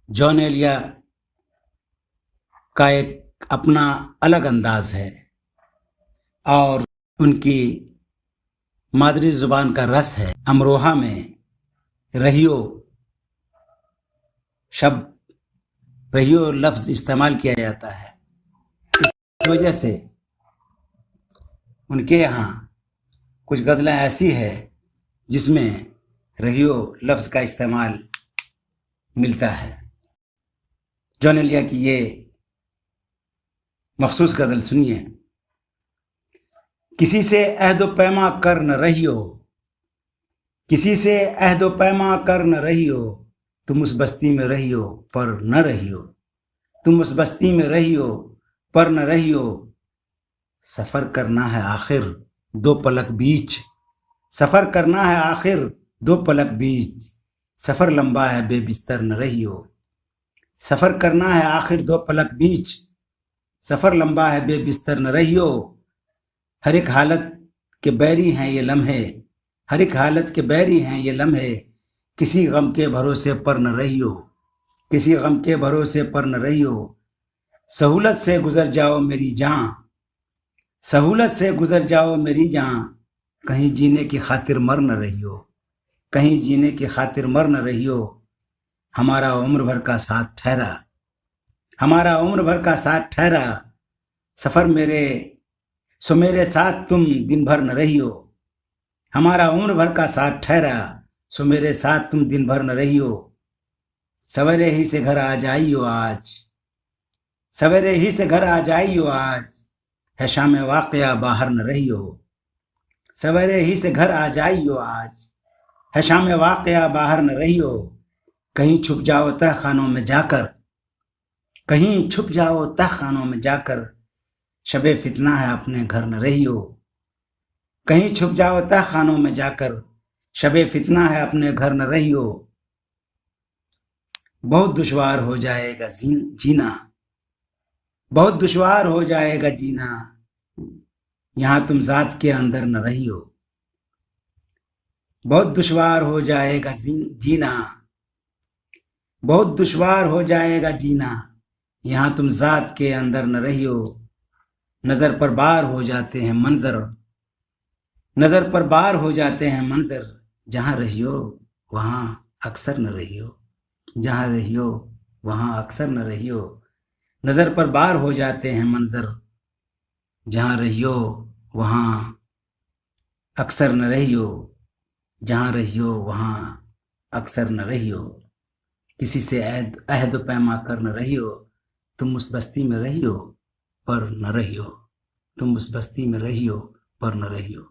جان ایلیا کا ایک اپنا الگ انداز ہے اور ان کی مادری زبان کا رس ہے۔ امروہہ میں رہیو شبد رہیو لفظ استعمال کیا جاتا ہے، اس وجہ سے ان کے یہاں کچھ غزلیں ایسی ہے جس میں رہیو لفظ کا استعمال ملتا ہے۔ جان ایلیا کی یہ مخصوص غزل سنیے۔ کسی سے عہد و پیما کر نہ رہیو، کسی سے عہد و پیما کر نہ رہیو، تم اس بستی میں رہیو پر نہ رہیو، تم اس بستی میں رہیو پر نہ رہیو، سفر کرنا ہے آخر دو پلک بیچ، سفر کرنا ہے آخر دو پلک بیچ، سفر لمبا ہے بے بستر نہ رہیو، سفر کرنا ہے آخر دو پلک بیچ، سفر لمبا ہے بے بستر نہ رہیو، ہر ایک حالت کے بیری ہیں یہ لمحے، ہر ایک حالت کے بیری ہیں یہ لمحے، کسی غم کے بھروسے پر نہ رہیو، کسی غم کے بھروسے پر نہ رہیو، سہولت سے گزر جاؤ میری جان، سہولت سے گزر جاؤ میری جان، کہیں جینے کی خاطر مر نہ رہیو، کہیں جینے کی خاطر مر نہ رہیو، ہمارا عمر بھر کا ساتھ ٹھہرا، ہمارا عمر بھر کا ساتھ ٹھہرا، سفر میرے ساتھ تم دن بھر نہ رہیو، ہمارا عمر بھر کا ساتھ ٹھہرا، سو میرے ساتھ تم دن بھر نہ رہیو، سویرے ہی سے گھر آ جائیو آج، سویرے ہی سے گھر آ جائیو آج، ہے شام واقعہ باہر نہ رہیو، سویرے ہی سے گھر آ جائیو آج، ہے شام واقعہ باہر نہ رہیو، کہیں چھپ جاؤ تہ خانوں میں جا کر، کہیں چھپ جاؤ تہ خانوں میں جا کر، شب فتنہ ہے اپنے گھر نہ رہیو، کہیں چھپ جاؤ تہ خانوں میں جا کر، شب فتنہ ہے اپنے گھر نہ رہیو، بہت دشوار ہو جائے گا جینا، بہت دشوار ہو جائے گا جینا، یہاں تم ذات کے اندر نہ رہیو، بہت دشوار ہو جائے گا جینا، بہت دشوار ہو جائے گا جینا، یہاں تم ذات کے اندر نہ رہیو، نظر پر بار ہو جاتے ہیں منظر، نظر پر بار ہو جاتے ہیں منظر، جہاں رہیو وہاں اکثر نہ رہیو، جہاں رہیو وہاں اکثر نہ رہیو، نظر پر بار ہو جاتے ہیں منظر، جہاں رہیو وہاں اکثر نہ رہیو، جہاں رہیو وہاں اکثر نہ رہیو، کسی سے عہد و پیما کر نہ رہیو، تم اس بستی میں رہیو پر نہ رہیو، تم اس بستی میں رہیو پر نہ رہیو۔